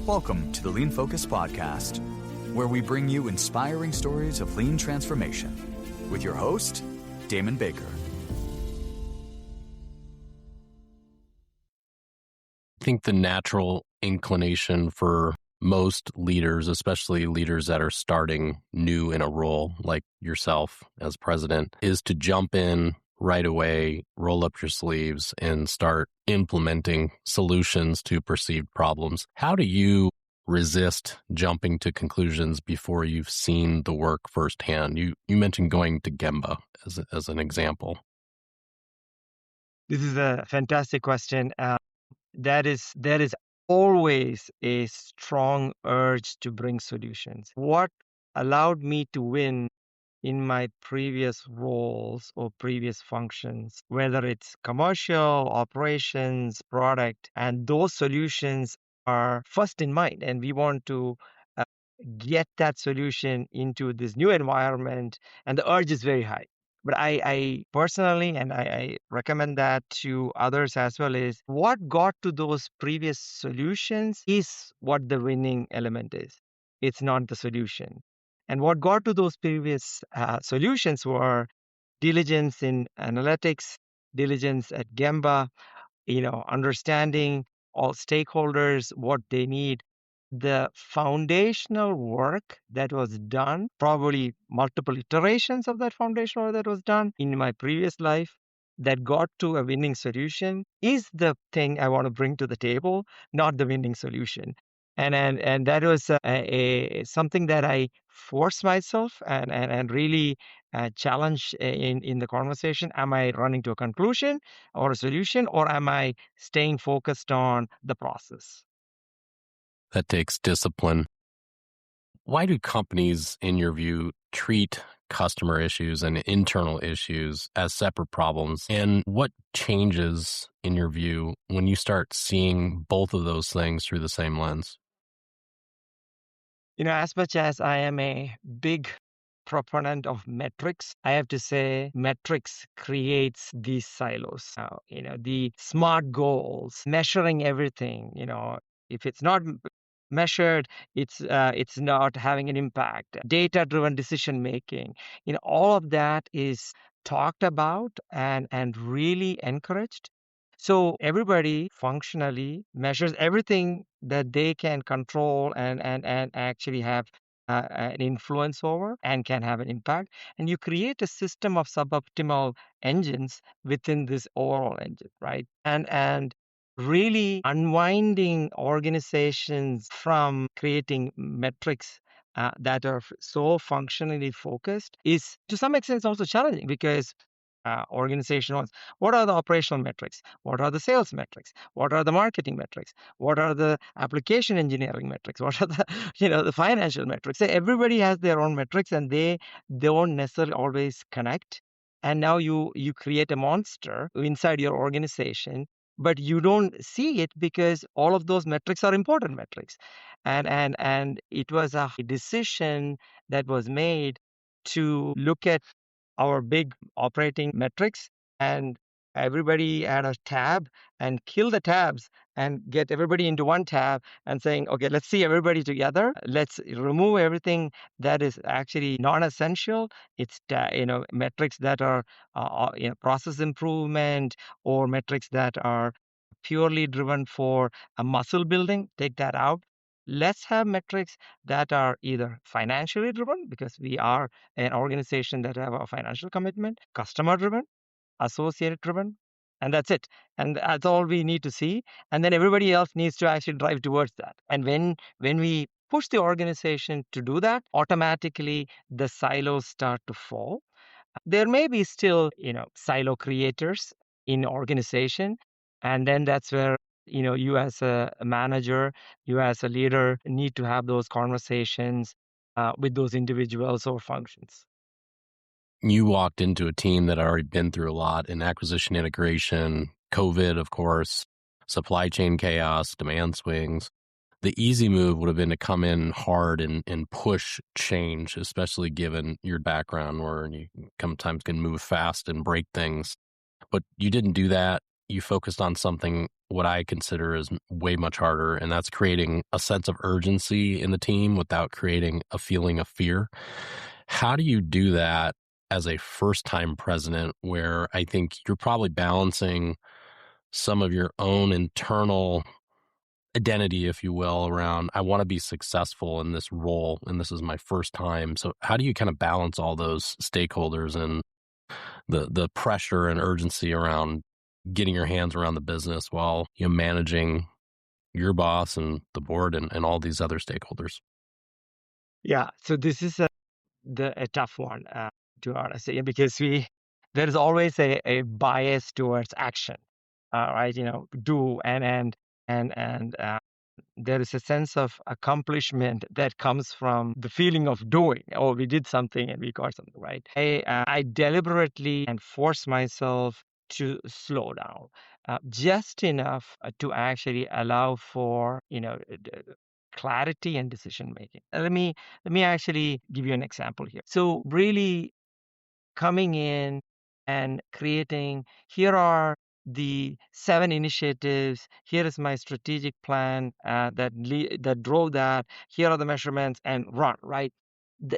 Welcome to the Lean Focus Podcast, where we bring you inspiring stories of lean transformation with your host, Damon Baker. I think the natural inclination for most leaders, especially leaders that are starting new in a role like yourself as president, is to jump in right away, roll up your sleeves, and start implementing solutions to perceived problems. How do you resist jumping to conclusions before you've seen the work firsthand? You mentioned going to Gemba as an example. This is a fantastic question. There is always a strong urge to bring solutions. What allowed me to win in my previous roles or previous functions, whether it's commercial, operations, product, and those solutions are first in mind, and we want to uh, get that solution into this new environment, and the urge is very high. But I personally, and I recommend that to others as well, is what got to those previous solutions is what the winning element is. It's not the solution. And what got to those previous solutions were diligence in analytics, diligence at Gemba, understanding all stakeholders, what they need. The foundational work that was done, probably multiple iterations of that foundational work that was done in my previous life that got to a winning solution is the thing I want to bring to the table, not the winning solution. And that was something that I forced myself and really challenge in the conversation. Am I running to a conclusion or a solution, or am I staying focused on the process? That takes discipline. Why do companies, in your view, treat customer issues and internal issues as separate problems? And what changes, in your view, when you start seeing both of those things through the same lens? As much as I am a big proponent of metrics, I have to say metrics creates these silos. The SMART goals, measuring everything, if it's not measured, it's not having an impact. Data-driven decision making, all of that is talked about and really encouraged. So everybody functionally measures everything that they can control and actually have an influence over and can have an impact. And you create a system of suboptimal engines within this overall engine, right? And really unwinding organizations from creating metrics that are so functionally focused is to some extent also challenging because organization wants what are the operational metrics, what are the sales metrics, what are the marketing metrics, what are the application engineering metrics, what are the the financial metrics. So everybody has their own metrics and they don't necessarily always connect. And now you create a monster inside your organization, but you don't see it because all of those metrics are important metrics. And it was a decision that was made to look at our big operating metrics and everybody had a tab and kill the tabs and get everybody into one tab and saying, okay, let's see everybody together. Let's remove everything that is actually non-essential. It's, metrics that are, process improvement or metrics that are purely driven for a muscle building. Take that out. Let's have metrics that are either financially driven, because we are an organization that have a financial commitment, customer driven, associate driven, and that's it. And that's all we need to see. And then everybody else needs to actually drive towards that. And when we push the organization to do that, automatically the silos start to fall. There may be still, silo creators in organization. And then that's where, you as a manager, you as a leader need to have those conversations with those individuals or functions. You walked into a team that had already been through a lot in acquisition integration, COVID, of course, supply chain chaos, demand swings. The easy move would have been to come in hard and push change, especially given your background where you sometimes can move fast and break things. But you didn't do that. you focused on something what I consider is way much harder, and that's creating a sense of urgency in the team without creating a feeling of fear. How do you do that as a first-time president, where I think you're probably balancing some of your own internal identity, if you will, around I want to be successful in this role, and this is my first time. So how do you kind of balance all those stakeholders and the pressure and urgency around getting your hands around the business while managing your boss and the board and all these other stakeholders? Yeah, so this is a tough one, to honestly, because there is always a bias towards action, right? Do and there is a sense of accomplishment that comes from the feeling of doing. Oh, we did something and we got something, right? I deliberately and force myself to slow down just enough to actually allow for clarity and decision making. Let me actually give you an example here. So really coming in and creating, here are the 7 initiatives, here is my strategic plan that drove that, here are the measurements, and run, right?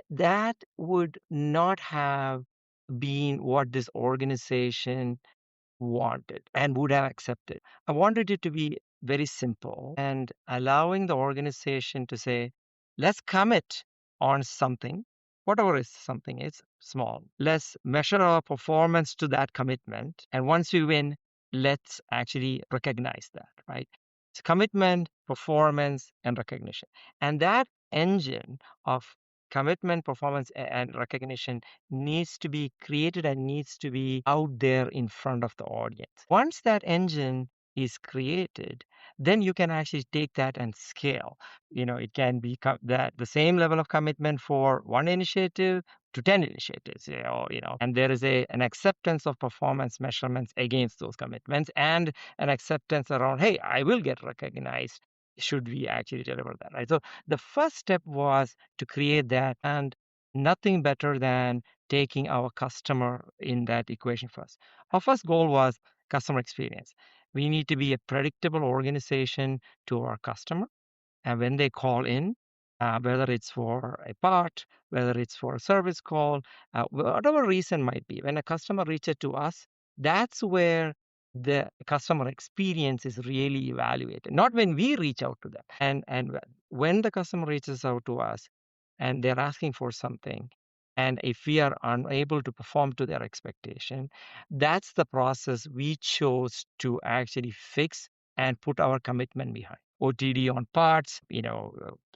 That would not have been what this organization wanted and would have accepted. I wanted it to be very simple and allowing the organization to say, let's commit on something, whatever is something is small. Let's measure our performance to that commitment. And once we win, let's actually recognize that, right? It's commitment, performance, and recognition. And that engine of commitment, performance, and recognition needs to be created and needs to be out there in front of the audience. Once that engine is created, then you can actually take that and scale. It can be that the same level of commitment for one initiative to 10 initiatives, and there is an acceptance of performance measurements against those commitments and an acceptance around, hey, I will get recognized should we actually deliver that, right? So the first step was to create that, and nothing better than taking our customer in that equation first. Our first goal was customer experience. We need to be a predictable organization to our customer. And when they call in, whether it's for a part, whether it's for a service call, whatever reason might be, when a customer reaches to us, that's where the customer experience is really evaluated, not when we reach out to them. And when the customer reaches out to us and they're asking for something, and if we are unable to perform to their expectation, that's the process we chose to actually fix and put our commitment behind. OTD on parts,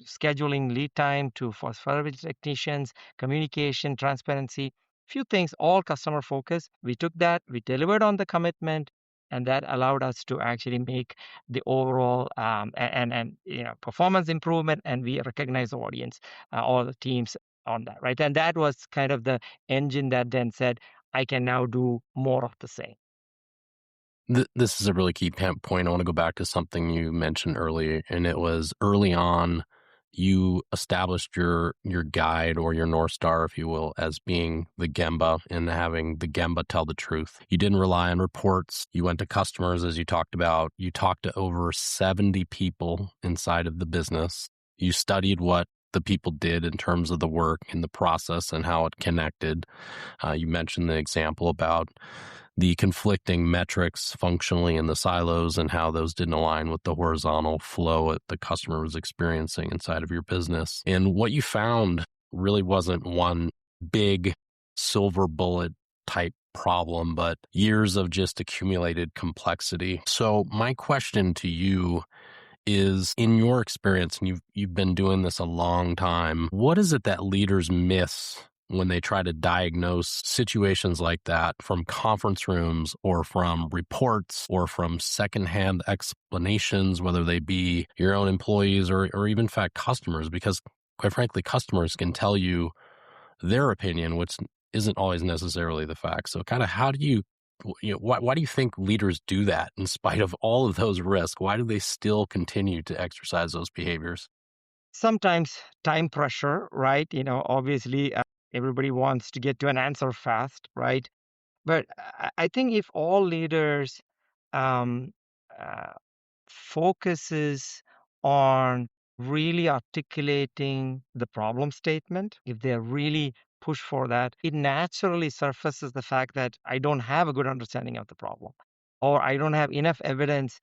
scheduling lead time for service technicians, communication, transparency, few things, all customer focused. We took that, we delivered on the commitment, and that allowed us to actually make the overall and performance improvement, and we recognize the audience, all the teams on that, right? And that was kind of the engine that then said, I can now do more of the same. This is a really key point. I want to go back to something you mentioned earlier, and it was early on you established your guide or your North Star, if you will, as being the Gemba and having the Gemba tell the truth. You didn't rely on reports. You went to customers, as you talked about. You talked to over 70 people inside of the business. You studied what the people did in terms of the work and the process and how it connected. You mentioned the example about the conflicting metrics functionally in the silos and how those didn't align with the horizontal flow that the customer was experiencing inside of your business. And what you found really wasn't one big silver bullet type problem, but years of just accumulated complexity. So my question to you is, in your experience, and you've been doing this a long time, what is it that leaders miss when they try to diagnose situations like that from conference rooms or from reports or from secondhand explanations, whether they be your own employees or even, in fact, customers? Because quite frankly, customers can tell you their opinion, which isn't always necessarily the fact. So kind of how do you why do you think leaders do that in spite of all of those risks? Why do they still continue to exercise those behaviors? Sometimes time pressure, right? Obviously, everybody wants to get to an answer fast, right? But I think if all leaders um, uh, focuses on really articulating the problem statement, if they really push for that, it naturally surfaces the fact that I don't have a good understanding of the problem, or I don't have enough evidence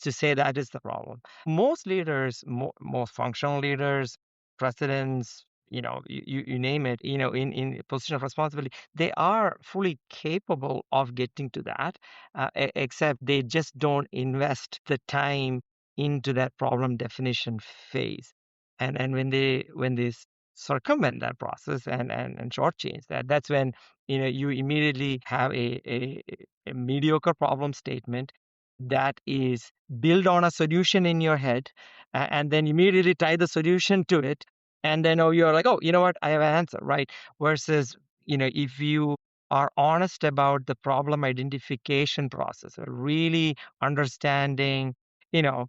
to say that is the problem. Most leaders, most functional leaders, presidents, you name it, in a position of responsibility, they are fully capable of getting to that, except they just don't invest the time into that problem definition phase. And when they circumvent that process and shortchange that, that's when you immediately have a mediocre problem statement that is built on a solution in your head, and then immediately tie the solution to it, and then you're like, oh, you know what, I have an answer, right? Versus, if you are honest about the problem identification process, or really understanding, you know,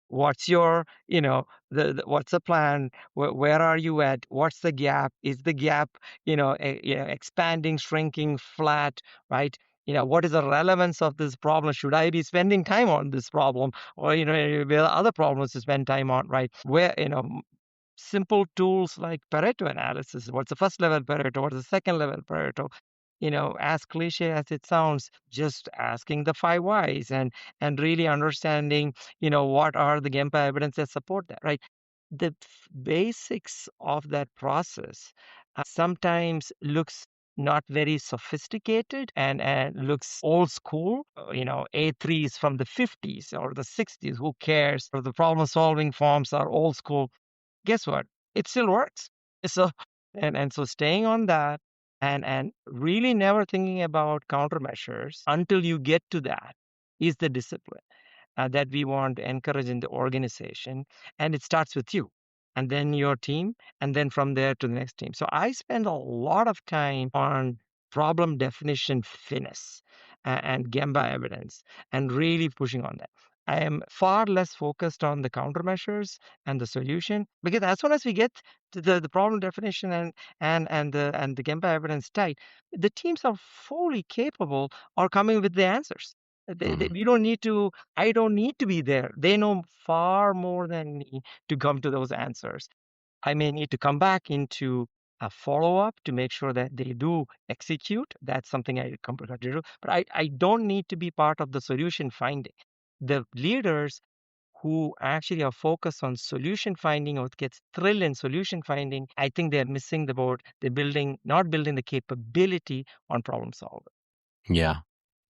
what's your, what's the plan? Where are you at? What's the gap? Is the gap, expanding, shrinking, flat, right? What is the relevance of this problem? Should I be spending time on this problem, or there are other problems to spend time on, right? Where simple tools like Pareto analysis. What's the first level Pareto? What's the second level Pareto? As cliche as it sounds, just asking the 5 whys and really understanding, what are the Gempa evidence that support that, right? The basics of that process sometimes looks not very sophisticated and looks old school. A3s from the 50s or the 60s, who cares? Or the problem solving forms are old school. Guess what? It still works. So so staying on that and really never thinking about countermeasures until you get to that is the discipline that we want to encourage in the organization. And it starts with you, and then your team, and then from there to the next team. So I spend a lot of time on problem definition finesse and Gemba evidence, and really pushing on that. I am far less focused on the countermeasures and the solution, because as soon as we get to the problem definition and the Gemba evidence tight, the teams are fully capable of coming with the answers. We don't need to. I don't need to be there. They know far more than me to come to those answers. I may need to come back into a follow-up to make sure that they do execute. That's something I come to do. But I don't need to be part of the solution finding. The leaders who actually are focused on solution finding or gets thrilled in solution finding, I think they're missing the boat. They're not building the capability on problem solving. Yeah.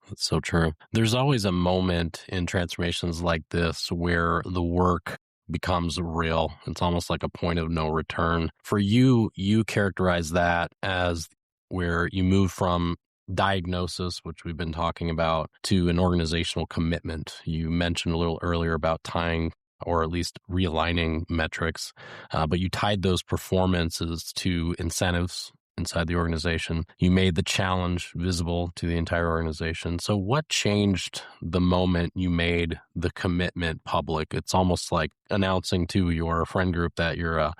That's so true. There's always a moment in transformations like this where the work becomes real. It's almost like a point of no return. For you, you characterize that as where you move from diagnosis, which we've been talking about, to an organizational commitment. You mentioned a little earlier about tying or at least realigning metrics, but you tied those performances to incentives inside the organization. You made the challenge visible to the entire organization. So what changed the moment you made the commitment public? It's almost like announcing to your friend group that you're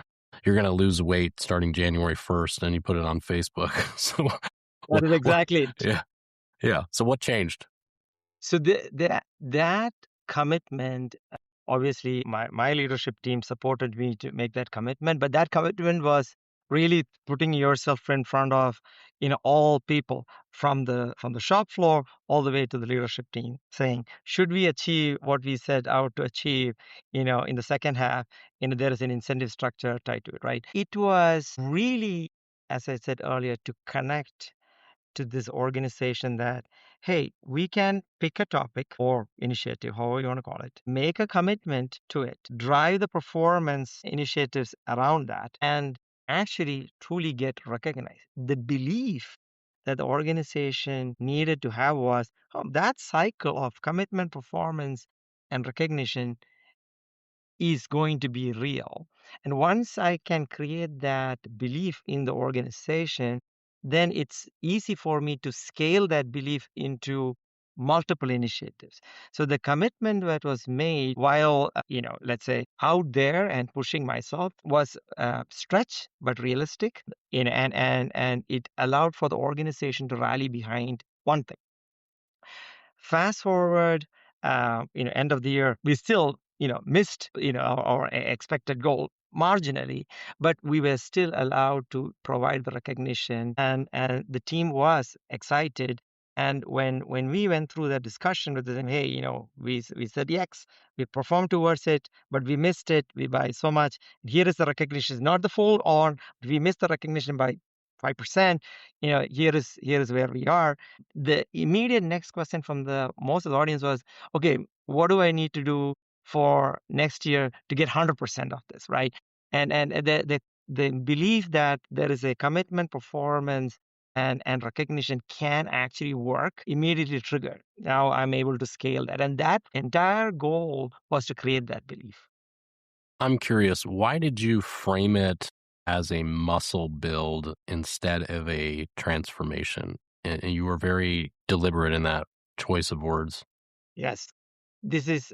going to lose weight starting January 1st, and you put it on Facebook. So That is exactly it. Yeah. Yeah. So what changed? So that commitment, obviously my leadership team supported me to make that commitment, but that commitment was really putting yourself in front of all people from the shop floor all the way to the leadership team, saying, should we achieve what we set out to achieve in the second half, there is an incentive structure tied to it, right? It was really, as I said earlier, to connect to this organization that, hey, we can pick a topic or initiative, however you want to call it, make a commitment to it, drive the performance initiatives around that, and actually truly get recognized. The belief that the organization needed to have was, that cycle of commitment, performance, and recognition is going to be real. And once I can create that belief in the organization, then it's easy for me to scale that belief into multiple initiatives. So the commitment that was made while, let's say out there and pushing myself was stretch but realistic, and it allowed for the organization to rally behind one thing. Fast forward end of the year, we still, missed, our expected goal marginally, but we were still allowed to provide the recognition, and the team was excited. And when we went through that discussion with them, hey, we said yes, we performed towards it, but we missed it. We by so much. Here is the recognition. It's not the full on. We missed the recognition by 5%. Here is where we are. The immediate next question from the most of the audience was, okay, what do I need to do for next year to get 100% of this, right? And the belief that there is a commitment, performance, and recognition can actually work immediately triggered. Now I'm able to scale that. And that entire goal was to create that belief. I'm curious, why did you frame it as a muscle build instead of a transformation? And you were very deliberate in that choice of words. Yes, this is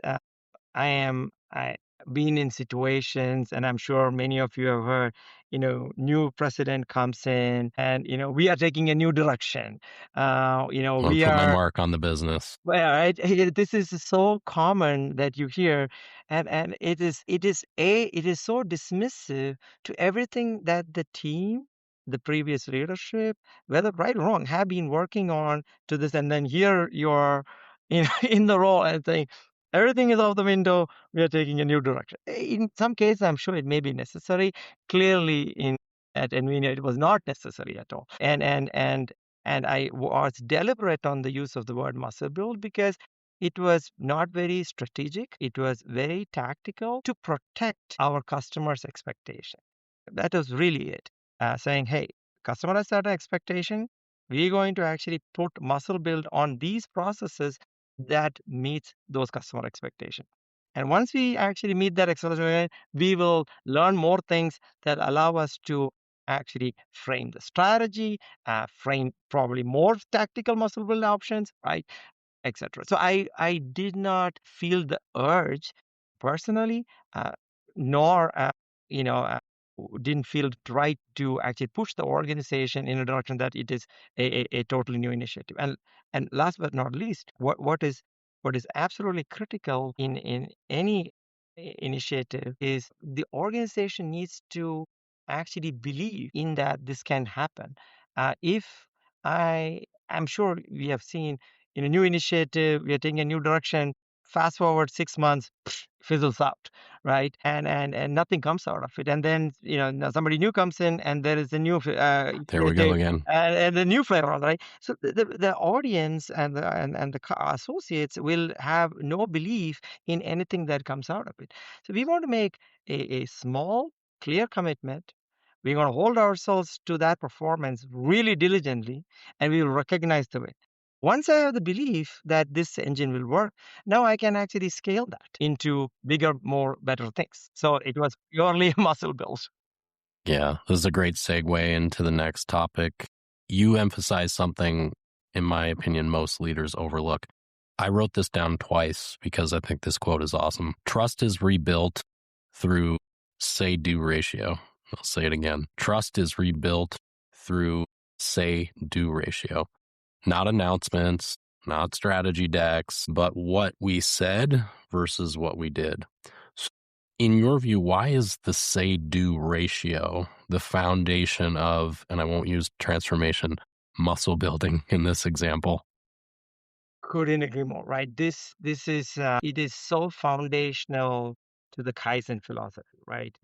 I been in situations, and I'm sure many of you have heard, new president comes in, and we are taking a new direction. I'm going We to put my are. mark on the business. Well, right. This is so common that you hear, and it is so dismissive to everything that the team, the previous leadership, whether right or wrong, have been working on to this, and then here you're, in the role and saying everything is out the window. We are taking a new direction. In some cases, I'm sure it may be necessary. Clearly, at nVenia, it was not necessary at all, and I was deliberate on the use of the word muscle build because it was not very strategic. It was very tactical to protect our customers' expectation. That was really it. Saying, hey, customer has set an expectation. We're going to actually put muscle build on these processes that meets those customer expectations. And once we actually meet that expectation, we will learn more things that allow us to actually frame the strategy, frame probably more tactical muscle build options, right, etc. So I did not feel the urge personally, nor didn't feel it right to actually push the organization in a direction that it is a totally new initiative. And last but not least, what is absolutely critical in any initiative is the organization needs to actually believe in that this can happen. If I'm sure we have seen in a new initiative, we are taking a new direction. Fast forward 6 months, fizzles out, right? And nothing comes out of it. And then now somebody new comes in, and there is a new There we go again. and a new flavor, right? So the audience and the associates will have no belief in anything that comes out of it. So we want to make a small, clear commitment. We're going to hold ourselves to that performance really diligently, and we will recognize the win. Once I have the belief that this engine will work, now I can actually scale that into bigger, more, better things. So it was purely a muscle build. Yeah, this is a great segue into the next topic. You emphasize something, in my opinion, most leaders overlook. I wrote this down twice because I think this quote is awesome. Trust is rebuilt through say-do ratio. I'll say it again. Trust is rebuilt through say-do ratio. Not announcements, not strategy decks, but what we said versus what we did. So in your view, why is the say-do ratio the foundation of, and I won't use transformation, muscle building in this example? Couldn't agree more, right? This is it is so foundational to the Kaizen philosophy, right?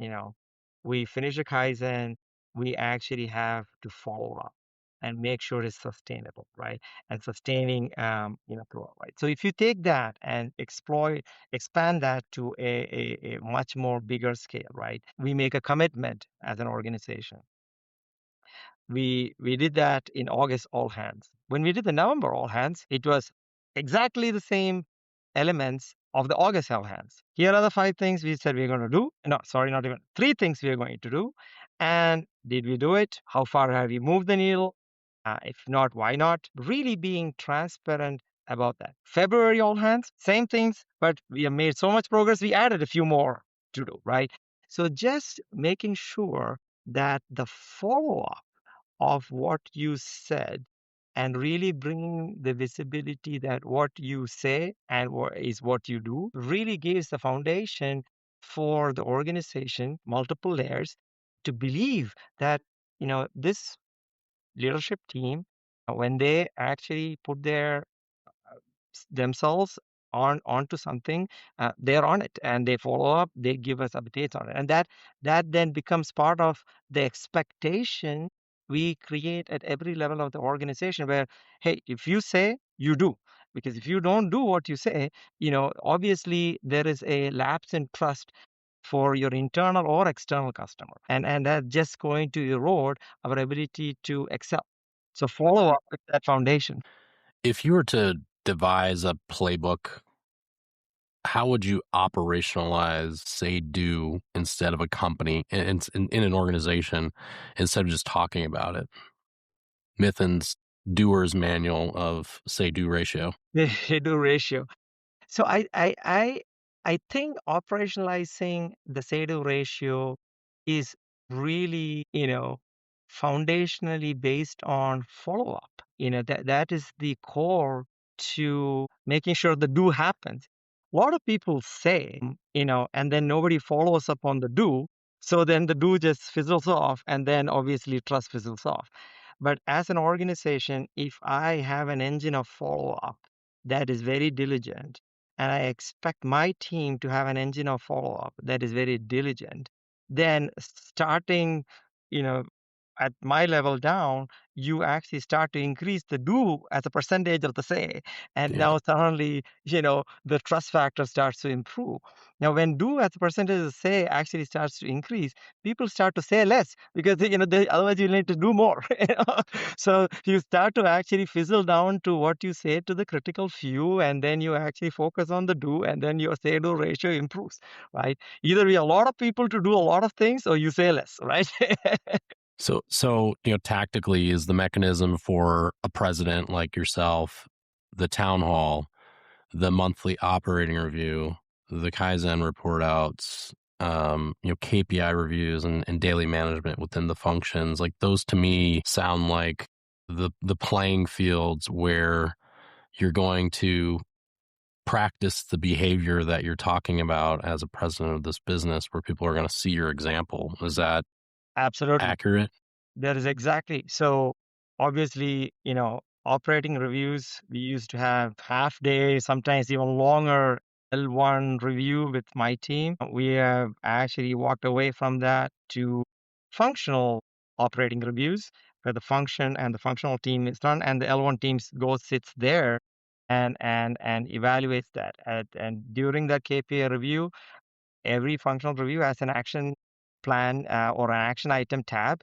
We finish a Kaizen, we actually have to follow up and make sure it's sustainable, right? And sustaining, throughout, right? So if you take that and expand that to a much more bigger scale, right? We make a commitment as an organization. We did that in August all hands. When we did the November all hands, it was exactly the same elements of the August all hands. Here are the 5 things we said we're going to do. No, sorry, not even 3 things we are going to do. And did we do it? How far have we moved the needle? If not, why not? Really being transparent about that. February all hands, same things, but we have made so much progress, we added a few more to do, right? So just making sure that the follow up of what you said and really bringing the visibility that what you say and what is what you do really gives the foundation for the organization, multiple layers, to believe that, this leadership team, when they actually put themselves onto something, they're on it and they follow up, they give us updates on it, and that then becomes part of the expectation we create at every level of the organization, where, hey, if you say, you do. Because if you don't do what you say, obviously there is a lapse in trust for your internal or external customer, and that's just going to erode our ability to excel. So follow up with that foundation. If you were to devise a playbook, how would you operationalize say do instead of a company in an organization, instead of just talking about it? Mithun's doer's manual of say do ratio. The do ratio. So I think operationalizing the say-do ratio is really, foundationally based on follow-up. That is the core to making sure the do happens. A lot of people say, and then nobody follows up on the do. So then the do just fizzles off, and then obviously trust fizzles off. But as an organization, if I have an engine of follow-up that is very diligent, and I expect my team to have an engine of follow-up that is very diligent, then starting, you know, at my level down, you actually start to increase the do as a percentage of the say. And Yeah. now suddenly, the trust factor starts to improve. Now, when do as a percentage of the say actually starts to increase, people start to say less because, otherwise you need to do more. So you start to actually fizzle down to what you say to the critical few, and then you actually focus on the do, and then your say do ratio improves, right? Either we have a lot of people to do a lot of things, or you say less, right? So tactically, is the mechanism for a president like yourself, the town hall, the monthly operating review, the Kaizen report outs, KPI reviews and daily management within the functions, like those to me sound like the playing fields where you're going to practice the behavior that you're talking about as a president of this business, where people are going to see your example. Is that Absolutely. accurate? That is exactly. So obviously, operating reviews, we used to have half day, sometimes even longer L1 review with my team. We have actually walked away from that to functional operating reviews, where the function and the functional team is done, and the L1 teams sits there and evaluates that. And during that KPI review, every functional review has an action plan or an action item tab.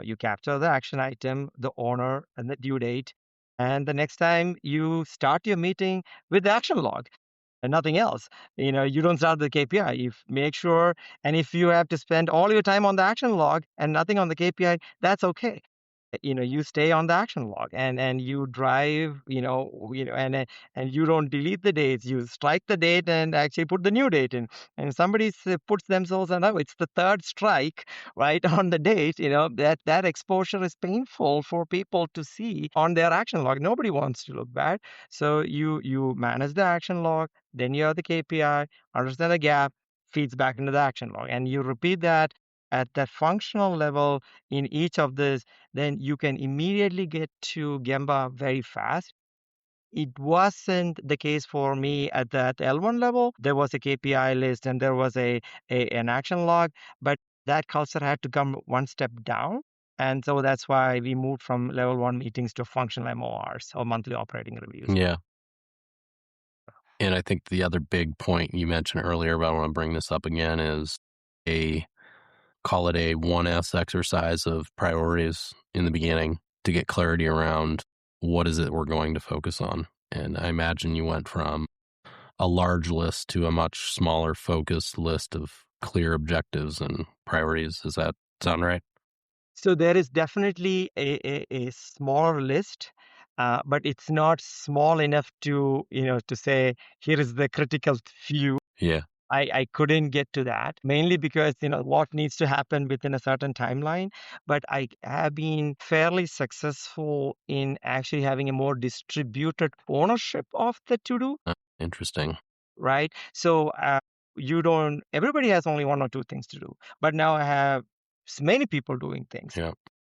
You capture the action item, the owner, and the due date. And the next time you start your meeting with the action log and nothing else. You don't start the KPI. You make sure, and if you have to spend all your time on the action log and nothing on the KPI, that's okay. You stay on the action log, and you drive, and you don't delete the dates. You strike the date and actually put the new date in. And somebody puts themselves on, oh, it's the third strike, right, on the date. That exposure is painful for people to see on their action log. Nobody wants to look bad. So you manage the action log, then you have the KPI, understand the gap, feeds back into the action log, and you repeat that at that functional level in each of this. Then you can immediately get to Gemba very fast. It wasn't the case for me at that L1 level. There was a KPI list and there was an action log, but that culture had to come one step down. And so that's why we moved from level 1 meetings to functional MORs, or monthly operating reviews. Yeah. And I think the other big point you mentioned earlier, but I want to bring this up again, is call it a 1S exercise of priorities in the beginning to get clarity around what is it we're going to focus on. And I imagine you went from a large list to a much smaller focused list of clear objectives and priorities. Does that sound right? So there is definitely a smaller list, but it's not small enough to, to say, here is the critical few. Yeah. I couldn't get to that, mainly because, what needs to happen within a certain timeline. But I have been fairly successful in actually having a more distributed ownership of the to-do, Interesting. right? So everybody has only one or two things to do, but now I have many people doing things. Yeah.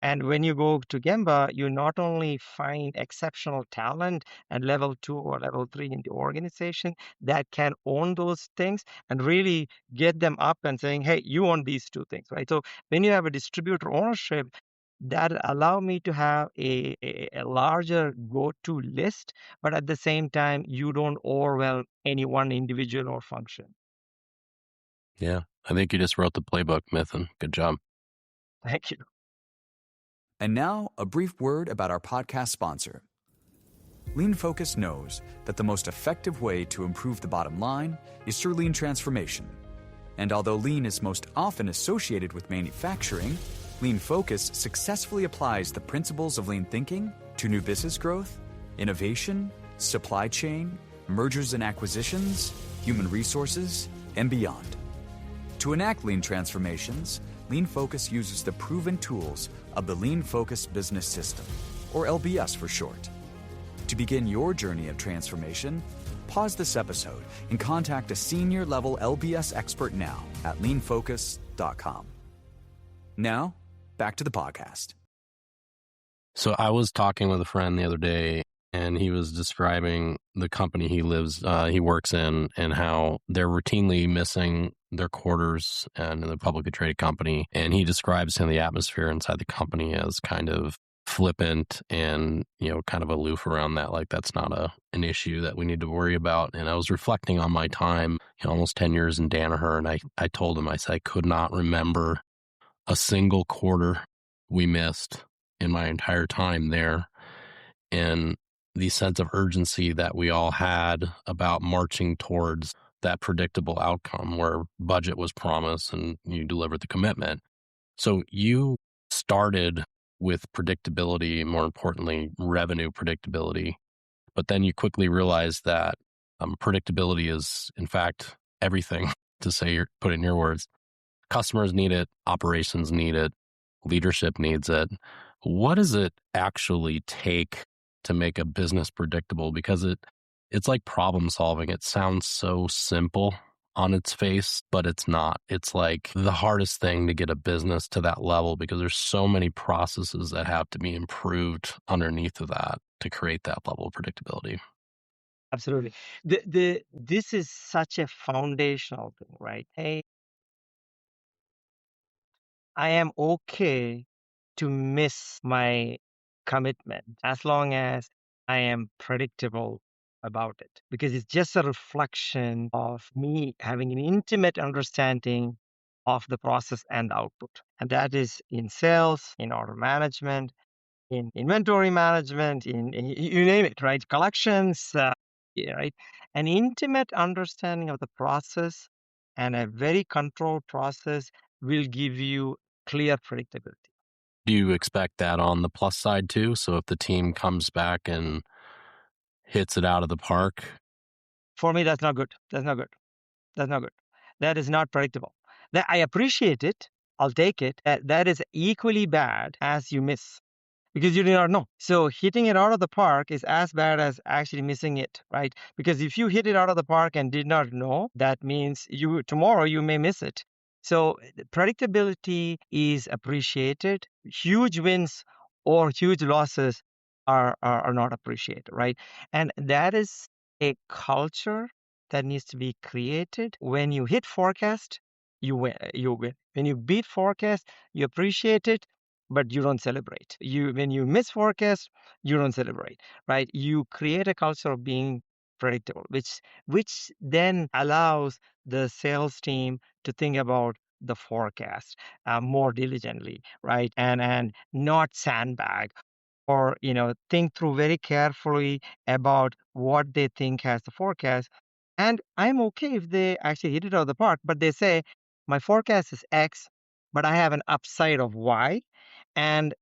And when you go to Gemba, you not only find exceptional talent at level 2 or level 3 in the organization that can own those things and really get them up and saying, hey, you own these two things, right? So when you have a distributor ownership, that allow me to have a larger go-to list, but at the same time, you don't overwhelm any one individual or function. Yeah. I think you just wrote the playbook, Mithun. Good job. Thank you. And now, a brief word about our podcast sponsor. Lean Focus knows that the most effective way to improve the bottom line is through lean transformation. And although lean is most often associated with manufacturing, Lean Focus successfully applies the principles of lean thinking to new business growth, innovation, supply chain, mergers and acquisitions, human resources, and beyond. To enact lean transformations, Lean Focus uses the proven tools of the Lean Focus Business System, or LBS for short. To begin your journey of transformation, pause this episode and contact a senior-level LBS expert now at leanfocus.com. Now, back to the podcast. So I was talking with a friend the other day, and he was describing the company he works in, and how they're routinely missing their quarters and in the publicly traded company. And he describes the atmosphere inside the company as kind of flippant and, kind of aloof around that. Like, that's not an issue that we need to worry about. And I was reflecting on my time, almost 10 years in Danaher. And I told him, I said, I could not remember a single quarter we missed in my entire time there. And the sense of urgency that we all had about marching towards that predictable outcome where budget was promised and you delivered the commitment. So you started with predictability, more importantly, revenue predictability, but then you quickly realized that predictability is, in fact, everything, to put it in your words. Customers need it, operations need it, leadership needs it. What does it actually take to make a business predictable? Because it's like problem solving. It sounds so simple on its face, but it's not. It's like the hardest thing to get a business to that level, because there's so many processes that have to be improved underneath of that to create that level of predictability. Absolutely. This is such a foundational thing, right? Hey, I am okay to miss my commitment as long as I am predictable about it, because it's just a reflection of me having an intimate understanding of the process and the output. And that is in sales, in order management, in inventory management, in you name it, right? Collections, right? An intimate understanding of the process and a very controlled process will give you clear predictability. Do you expect that on the plus side too? So if the team comes back and hits it out of the park? For me, that's not good. That's not good. That's not good. That is not predictable. That I appreciate it. I'll take it. That is equally bad as you miss, because you do not know. So hitting it out of the park is as bad as actually missing it, right? Because if you hit it out of the park and did not know, that means tomorrow you may miss it. So predictability is appreciated. Huge wins or huge losses are not appreciated, right? And that is a culture that needs to be created. When you hit forecast, you win. You win. When you beat forecast, you appreciate it, but you don't celebrate. When you miss forecast, you don't celebrate, right? You create a culture of being predictable, which then allows the sales team to think about the forecast more diligently, right? And not sandbag, or think through very carefully about what they think has the forecast. And I'm okay if they actually hit it out of the park, but they say my forecast is X, but I have an upside of Y, and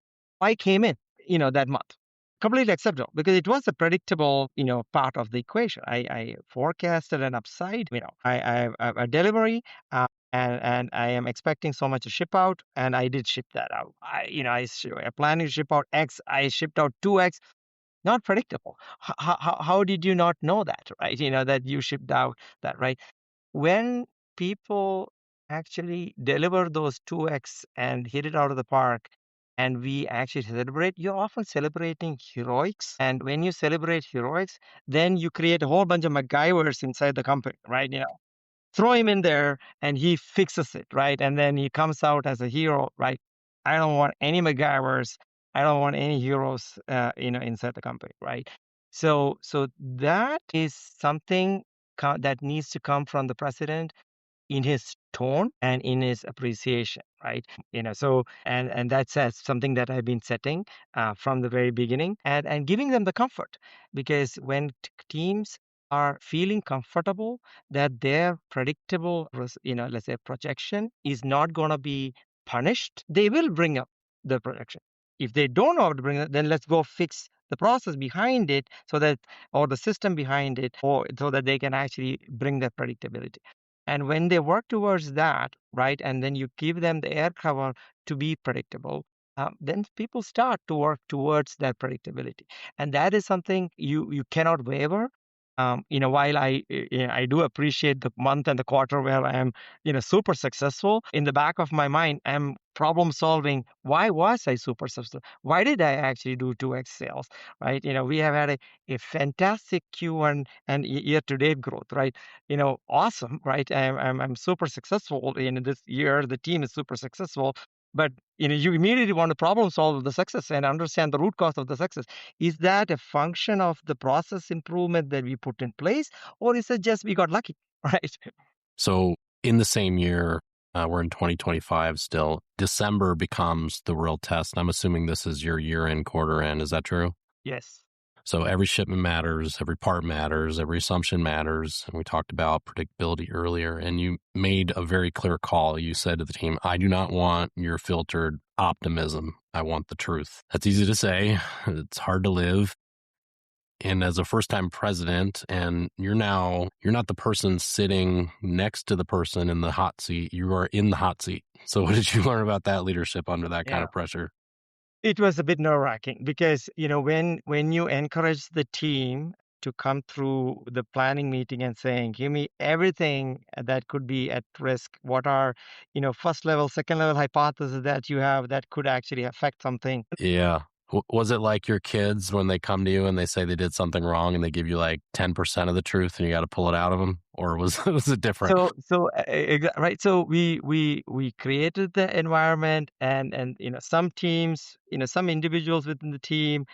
Y came in, that month. completely acceptable because it was a predictable, part of the equation. I forecasted an upside. I have a delivery, and I am expecting so much to ship out, and I did ship that out. I planning to ship out X. I shipped out 2X. Not predictable. How did you not know that, right? That you shipped out that, right? When people actually deliver those 2X and hit it out of the park, and we actually celebrate, you're often celebrating heroics. And when you celebrate heroics, then you create a whole bunch of MacGyvers inside the company, right? Throw him in there and he fixes it, right? And then he comes out as a hero, right? I don't want any MacGyvers. I don't want any heroes, inside the company, right? So that is something that needs to come from the president in his tone and in his appreciation, right? So and that's something that I've been setting from the very beginning, and giving them the comfort, because when teams are feeling comfortable that their predictable, let's say projection is not going to be punished, they will bring up the projection. If they don't know how to bring it, then let's go fix the process behind it, or the system behind it, or so that they can actually bring that predictability. And when they work towards that, right, and then you give them the air cover to be predictable, then people start to work towards that predictability. And that is something you cannot waver. While I do appreciate the month and the quarter where I am, super successful, in the back of my mind, I'm problem solving. Why was I super successful? Why did I actually do 2X sales, right? We have had a fantastic Q1 and year-to-date growth, right? Awesome, right? I'm super successful in this year. The team is super successful, but you immediately want to problem solve the success and understand the root cause of the success. Is that a function of the process improvement that we put in place, or is it just we got lucky, right? So in the same year, we're in 2025 still, December becomes the real test. I'm assuming this is your year-end, quarter-end. Is that true? Yes. So every shipment matters, every part matters, every assumption matters. And we talked about predictability earlier, and you made a very clear call. You said to the team, I do not want your filtered optimism. I want the truth. That's easy to say. It's hard to live. And as a first-time president, and you're not the person sitting next to the person in the hot seat. You are in the hot seat. So what did you learn about that leadership under that kind of pressure? It was a bit nerve-wracking because, when you encourage the team to come through the planning meeting and saying, give me everything that could be at risk. What are, first level, second level hypotheses that you have that could actually affect something? Yeah. Was it like your kids when they come to you and they say they did something wrong and they give you like 10% of the truth and you got to pull it out of them? Or was it different? Right. So we created the environment, and some teams, some individuals within the team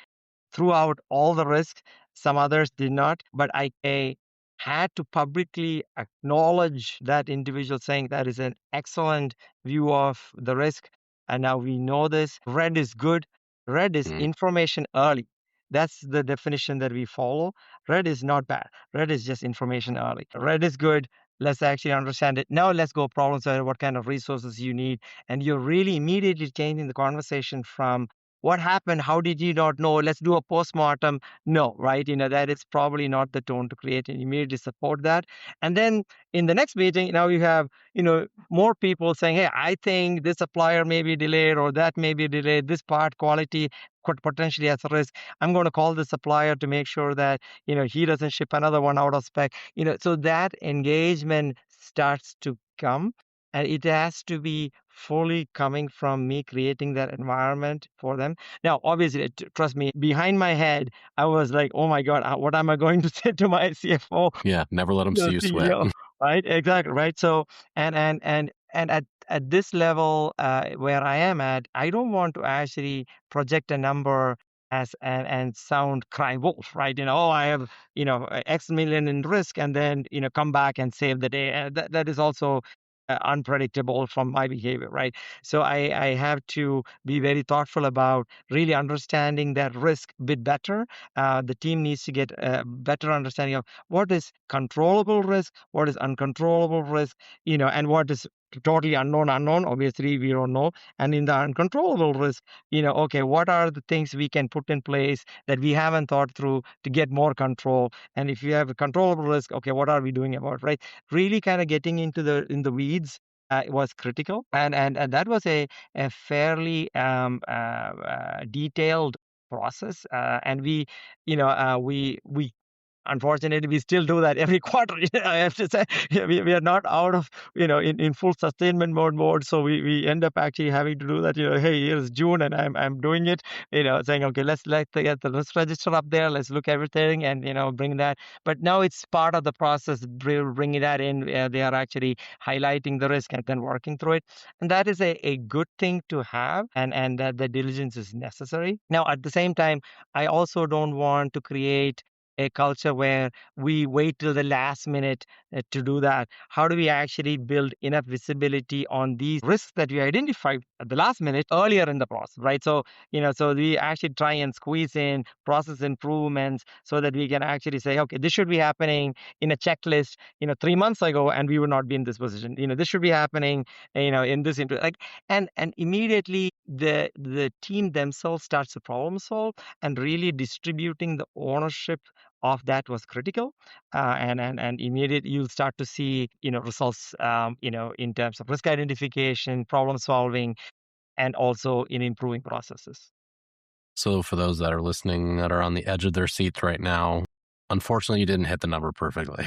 throughout all the risks. Some others did not, but I had to publicly acknowledge that individual, saying that is an excellent view of the risk. And now we know this. Red is good. Red is information early. That's the definition that we follow. Red is not bad. Red is just information early. Red is good. Let's actually understand it. Now let's go problem solve what kind of resources you need. And you're really immediately changing the conversation from what happened? How did you not know? Let's do a postmortem. No, right? That is probably not the tone to create, and immediately support that. And then in the next meeting, now you have, more people saying, hey, I think this supplier may be delayed or that may be delayed. This part quality could potentially has a risk. I'm going to call the supplier to make sure that, he doesn't ship another one out of spec. So that engagement starts to come. And it has to be fully coming from me creating that environment for them. Now, obviously, trust me, behind my head, I was like, oh my God, what am I going to say to my CFO? Yeah, never let them see you sweat. CEO, right? Exactly, right? So, and at this level where I am at, I don't want to actually project a number and sound cry wolf, right? Oh, I have, X million in risk, and then, come back and save the day. That is also unpredictable from my behavior, right? So I have to be very thoughtful about really understanding that risk a bit better. The team needs to get a better understanding of what is controllable risk, what is uncontrollable risk, and what is totally unknown, obviously we don't know. And in the uncontrollable risk, okay, what are the things we can put in place that we haven't thought through to get more control? And if you have a controllable risk, okay, what are we doing about, right? Really kind of getting into the weeds was critical. And that was a fairly detailed process. And we unfortunately, we still do that every quarter. I have to say, we are not out of, in full sustainment mode. So we end up actually having to do that. Hey, here's June, and I'm doing it. Saying, okay, let's get the risk register up there. Let's look everything, and bring that. But now it's part of the process. Bringing that in, they are actually highlighting the risk and then working through it, and that is a good thing to have. And the diligence is necessary. Now, at the same time, I also don't want to create a culture where we wait till the last minute to do that. How do we actually build enough visibility on these risks that we identified at the last minute earlier in the process, right? So, so we actually try and squeeze in process improvements so that we can actually say, okay, this should be happening in a checklist, 3 months ago, and we would not be in this position. This should be happening, in this, and immediately the team themselves starts to problem solve, and really distributing the ownership of that was critical. And immediately you'll start to see, results, in terms of risk identification, problem solving, and also in improving processes. So for those that are listening that are on the edge of their seats right now, unfortunately, you didn't hit the number perfectly.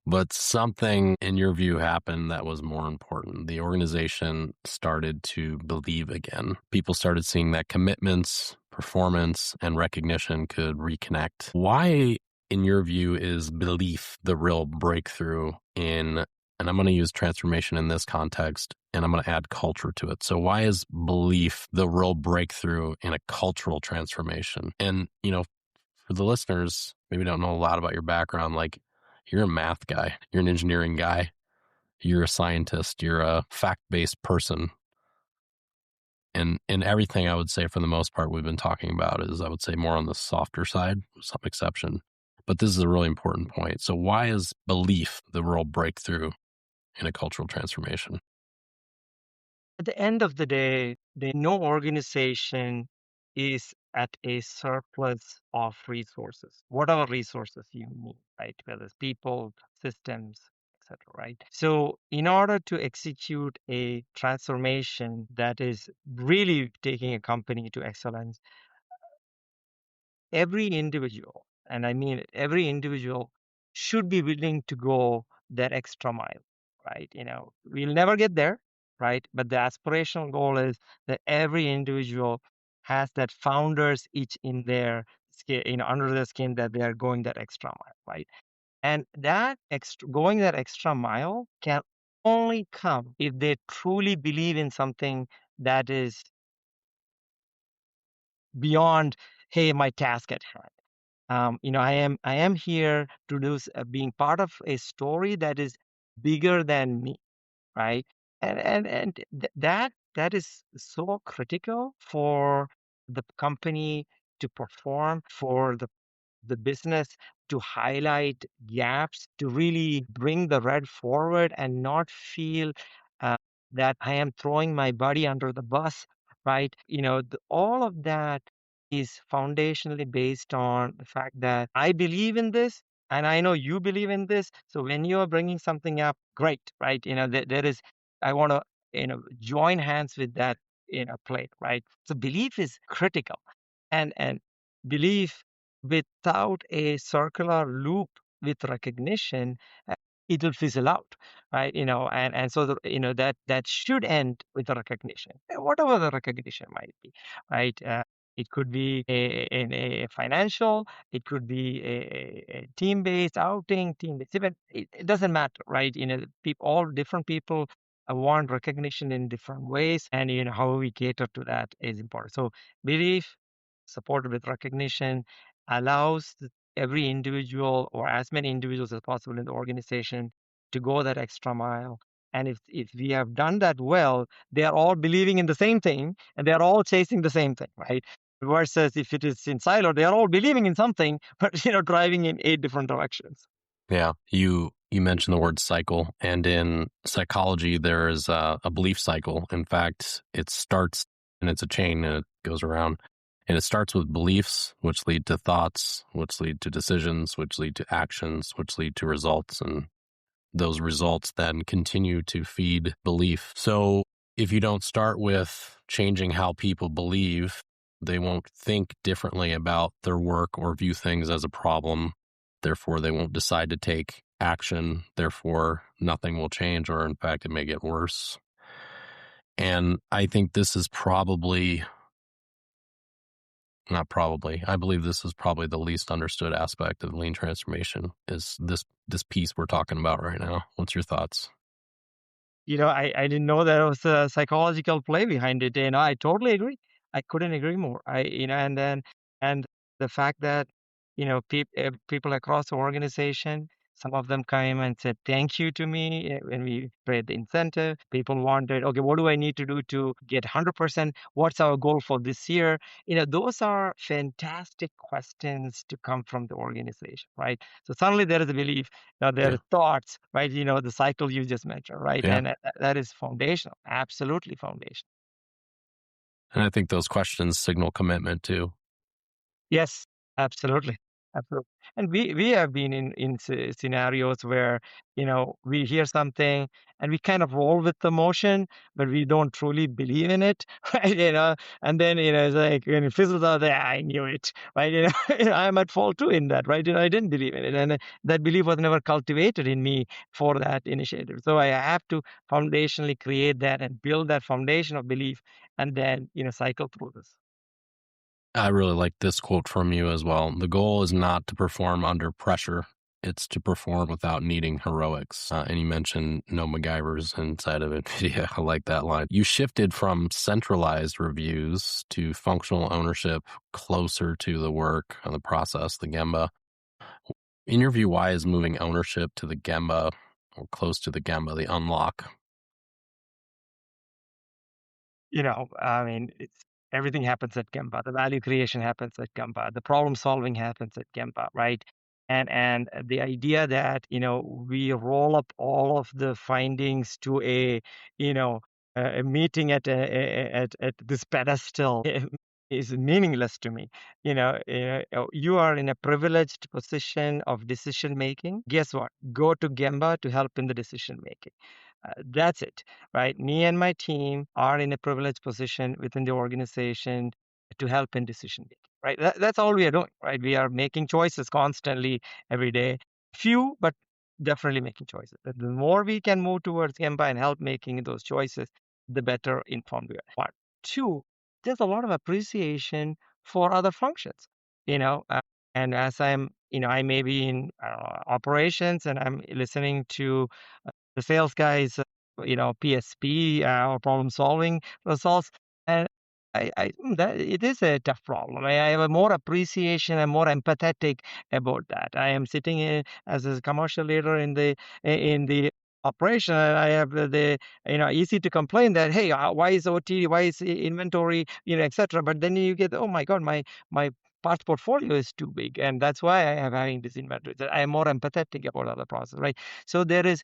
But something in your view happened that was more important. The organization started to believe again. People started seeing that commitments, performance, and recognition could reconnect. Why, in your view, is belief the real breakthrough in, and I'm going to use transformation in this context, and I'm going to add culture to it. So why is belief the real breakthrough in a cultural transformation? And, for the listeners, maybe don't know a lot about your background, like you're a math guy, you're an engineering guy, you're a scientist, you're a fact-based person. And everything I would say for the most part we've been talking about is, I would say, more on the softer side, with some exception. But this is a really important point. So why is belief the real breakthrough in a cultural transformation? At the end of the day, no organization is at a surplus of resources, whatever resources you need, right? Whether it's people, systems, etc., right? So in order to execute a transformation that is really taking a company to excellence, every individual, and I mean every individual, should be willing to go that extra mile, right? We'll never get there, right? But the aspirational goal is that every individual has that founders each in their skin, under their skin, that they are going that extra mile, right? And that going that extra mile can only come if they truly believe in something that is beyond, hey, my task at hand. I am here to do being part of a story that is bigger than me, right? And that is so critical for the company to perform, for the business to highlight gaps, to really bring the red forward and not feel uh, that I am throwing my buddy under the bus, right? All of that is foundationally based on the fact that I believe in this and I know you believe in this. So when you are bringing something up, great, right? There is, I want to, join hands with that, play, right? So belief is critical. And belief without a circular loop with recognition, it will fizzle out, right? And so that should end with a recognition, whatever the recognition might be, right? It could be a financial, it could be a team-based outing, team-based event. It doesn't matter, right? All different people want recognition in different ways, and how we cater to that is important. So belief supported with recognition allows every individual, or as many individuals as possible in the organization, to go that extra mile. And if we have done that well, they are all believing in the same thing and they're all chasing the same thing, right? Versus if it is in silo, they are all believing in something, but driving in 8 different directions. Yeah, you You mentioned the word cycle, and in psychology, there is a belief cycle. In fact, it starts, and it's a chain, and it goes around. And it starts with beliefs, which lead to thoughts, which lead to decisions, which lead to actions, which lead to results. And those results then continue to feed belief. So if you don't start with changing how people believe, they won't think differently about their work or view things as a problem. Therefore, they won't decide to take action. Therefore, nothing will change, or in fact, it may get worse. And I think this is I believe this is probably the least understood aspect of lean transformation, is this piece we're talking about right now. What's your thoughts? I didn't know there was a psychological play behind it. I totally agree. I couldn't agree more. And the fact that, people across the organization, some of them came and said thank you to me when we create the incentive. People wanted, okay, what do I need to do to get 100%? What's our goal for this year? Those are fantastic questions to come from the organization, right? So suddenly there is a belief. Now, there Yeah. are thoughts, right? The cycle you just mentioned, right? Yeah. And that is foundational, absolutely foundational. And I think those questions signal commitment too. Yes, absolutely. Absolutely. And we have been in scenarios where, we hear something and we kind of roll with the motion, but we don't truly believe in it, right? And then, it's like when it fizzles out there, I knew it, right? I'm at fault too in that, right? I didn't believe in it. And that belief was never cultivated in me for that initiative. So I have to foundationally create that and build that foundation of belief and then, cycle through this. I really like this quote from you as well. The goal is not to perform under pressure. It's to perform without needing heroics. And you mentioned no MacGyvers inside of nVenia. I like that line. You shifted from centralized reviews to functional ownership, closer to the work and the process, the Gemba. In your view, why is moving ownership to the Gemba or close to the Gemba the unlock? I mean, everything happens at Gemba. The value creation happens at Gemba. The problem solving happens at Gemba, right? And the idea that we roll up all of the findings to a meeting at this pedestal is meaningless to me. You are in a privileged position of decision making. Guess what? Go to Gemba to help in the decision making. That's it, right? Me and my team are in a privileged position within the organization to help in decision making, right? That's all we are doing, right? We are making choices constantly every day. Few, but definitely making choices. The more we can move towards Gemba and help making those choices, the better informed we are. One. Two, there's a lot of appreciation for other functions, and as I may be in operations and I'm listening to the sales guys, PSP or problem solving results. And that it is a tough problem. I have a more appreciation and more empathetic about that. I am sitting as a commercial leader in the operation, and I have easy to complain that, hey, why is OT, why is inventory, etc. But then you get, oh my God, my parts portfolio is too big, and that's why I am having this inventory. I am more empathetic about other process, right? So there is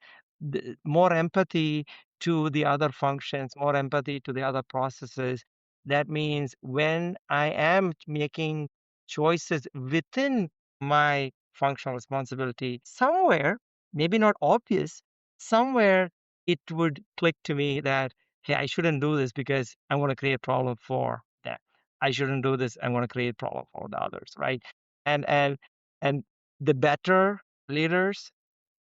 more empathy to the other functions, more empathy to the other processes. That means when I am making choices within my functional responsibility, somewhere, maybe not obvious, somewhere it would click to me that, hey, I shouldn't do this because I want to create problem for them. I shouldn't do this. I want to create problem for the others, right? And the better leaders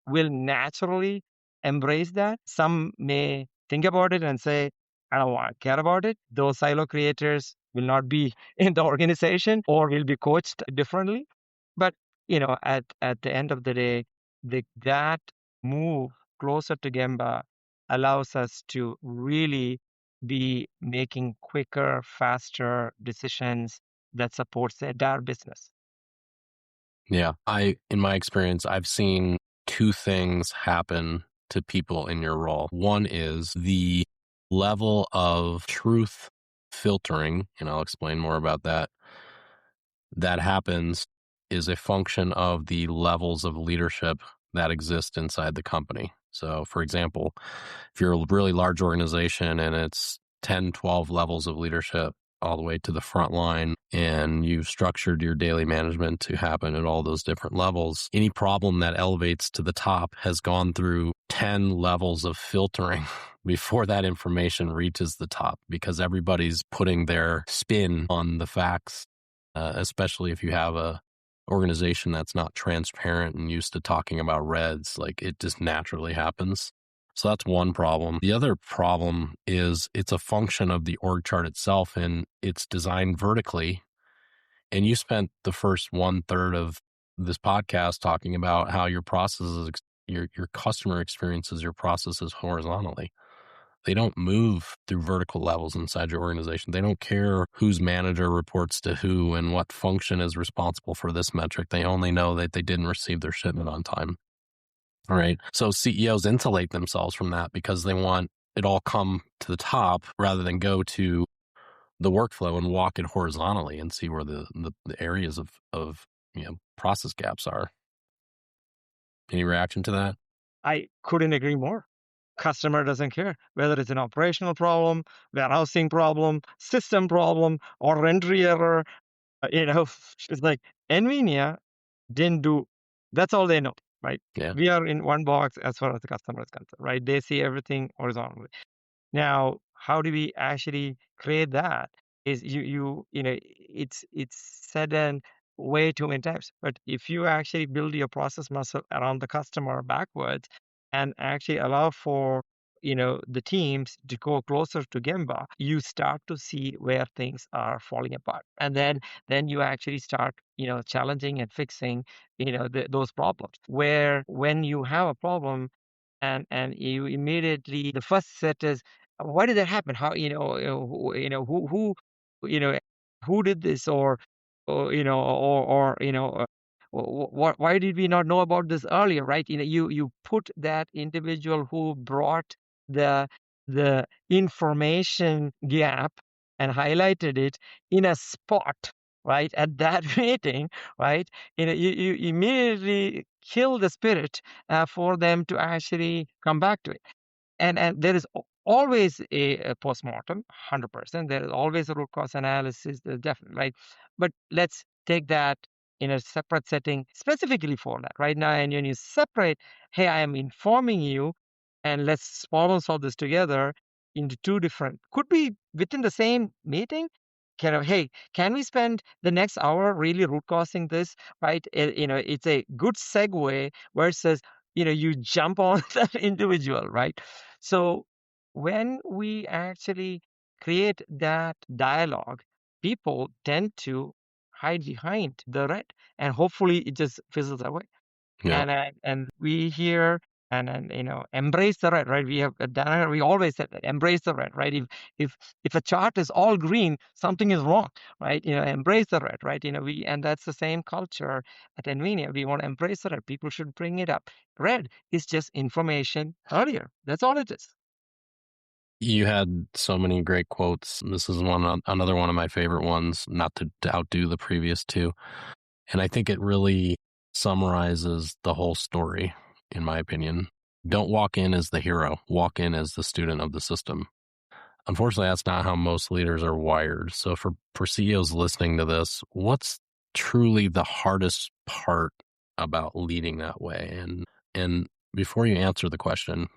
will naturally embrace that. Some may think about it and say, I don't want to care about it. Those silo creators will not be in the organization or will be coached differently. But at the end of the day, that move closer to Gemba allows us to really be making quicker, faster decisions that supports the entire business. Yeah. In my experience, I've seen two things happen to people in your role. One is the level of truth filtering, and I'll explain more about that. That happens is a function of the levels of leadership that exist inside the company. So, for example, if you're a really large organization and it's 10, 12 levels of leadership all the way to the front line, and you've structured your daily management to happen at all those different levels, any problem that elevates to the top has gone through 10 levels of filtering before that information reaches the top, because everybody's putting their spin on the facts, especially if you have a organization that's not transparent and used to talking about reds. Like, it just naturally happens. So that's one problem. The other problem is it's a function of the org chart itself, and it's designed vertically. And you spent the first 1/3 of this podcast talking about how your processes, your customer experiences your processes horizontally. They don't move through vertical levels inside your organization. They don't care whose manager reports to who and what function is responsible for this metric. They only know that they didn't receive their shipment on time. All right. So CEOs insulate themselves from that because they want it all come to the top rather than go to the workflow and walk it horizontally and see where the areas of process gaps are. Any reaction to that? I couldn't agree more. Customer doesn't care whether it's an operational problem, warehousing problem, system problem, or entry error. It's like nVenia didn't do. That's all they know, right? Yeah. We are in one box as far as the customer is concerned, right? They see everything horizontally. Now, how do we actually create that? Is it's said in way too many times. But if you actually build your process muscle around the customer backwards and actually allow for the teams to go closer to Gemba, you start to see where things are falling apart, and then you actually start challenging and fixing those problems. Where when you have a problem and you immediately the first set is why did that happen? How who did this why did we not know about this earlier, right? You put that individual who brought the the information gap and highlighted it in a spot, right, at that meeting, right? You immediately kill the spirit for them to actually come back to it. And there is always a postmortem, 100%. There is always a root cause analysis, definitely, right? But let's take that in a separate setting specifically for that right now. And when you separate, hey, I am informing you, and let's problem solve this together into two different, could be within the same meeting. Hey, can we spend the next hour really root causing this, right? It's a good segue versus you jump on that individual, right? So when we actually create that dialogue, people tend to hide behind the red, and hopefully it just fizzles away. Yeah. And we here and embrace the red, right? We have done, we always said that, embrace the red, right? If a chart is all green, something is wrong, right? Embrace the red, right? And that's the same culture at nVenia. We want to embrace the red. People should bring it up. Red is just information earlier. That's all it is. You had so many great quotes. This is another one of my favorite ones, not to outdo the previous two. And I think it really summarizes the whole story, in my opinion. Don't walk in as the hero, walk in as the student of the system. Unfortunately, that's not how most leaders are wired. So for CEOs listening to this, what's truly the hardest part about leading that way? And before you answer the question,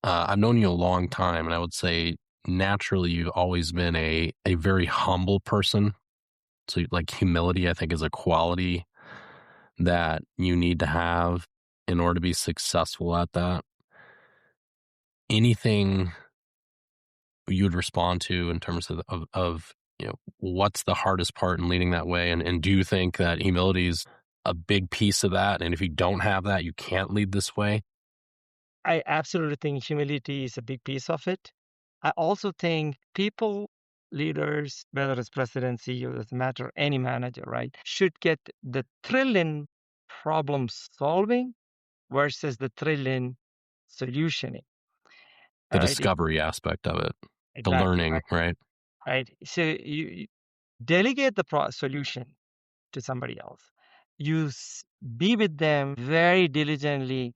I've known you a long time, and I would say naturally you've always been a very humble person. So like humility, I think, is a quality that you need to have in order to be successful at that. Anything you would respond to in terms of what's the hardest part in leading that way? And do you think that humility is a big piece of that? And if you don't have that, you can't lead this way? I absolutely think humility is a big piece of it. I also think people, leaders, whether it's president, CEO, doesn't matter, any manager, right, should get the thrill in problem solving versus the thrill in solutioning. The All right. discovery aspect of it, the Exactly. learning, right? Right. So you delegate the solution to somebody else. you be with them very diligently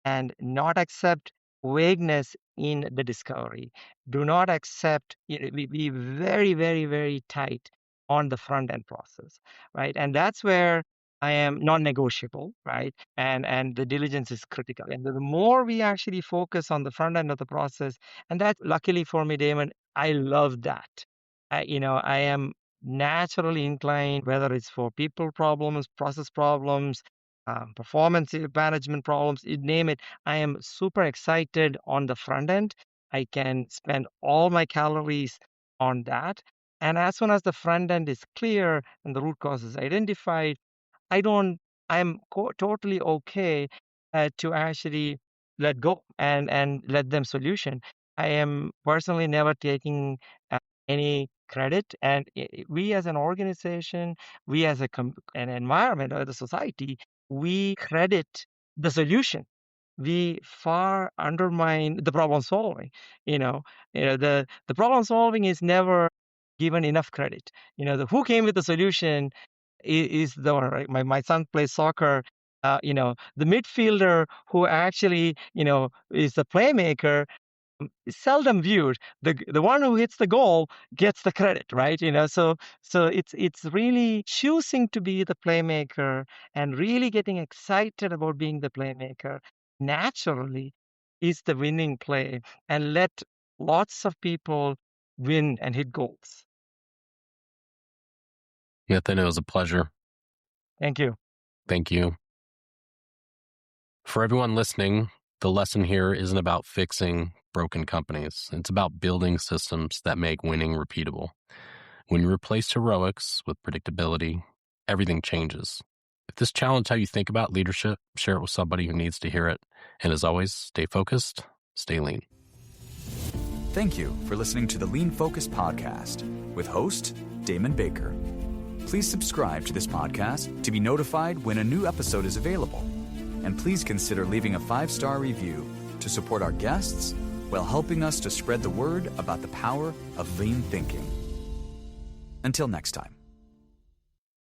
and not accept vagueness in the discovery. Do not accept, be very, very, very tight on the front end process, right? And that's where I am non-negotiable, right? And the diligence is critical. And the more we actually focus on the front end of the process, and that luckily for me, Damon, I love that. I am naturally inclined, whether it's for people problems, process problems, performance management problems, you name it. I am super excited on the front end. I can spend all my calories on that. And as soon as the front end is clear and the root cause is identified, I don't, I'm totally okay to actually let go and let them solution. I am personally never taking any credit. And we as an organization, we as an environment or the society, we credit the solution. We far undermine the problem solving. The problem solving is never given enough credit. The who came with the solution is the one, right? My son plays soccer. The midfielder who actually, is the playmaker is seldom viewed. The one who hits the goal gets the credit, right? So it's really choosing to be the playmaker and really getting excited about being the playmaker naturally is the winning play, and let lots of people win and hit goals. Mithun, it was a pleasure. Thank you. Thank you. For everyone listening, the lesson here isn't about fixing broken companies. It's about building systems that make winning repeatable. When you replace heroics with predictability, everything changes. If this challenged how you think about leadership, share it with somebody who needs to hear it. And as always, stay focused, stay lean. Thank you for listening to the Lean Focus podcast with host Damon Baker. Please subscribe to this podcast to be notified when a new episode is available. And please consider leaving a 5-star review to support our guests while helping us to spread the word about the power of lean thinking. Until next time.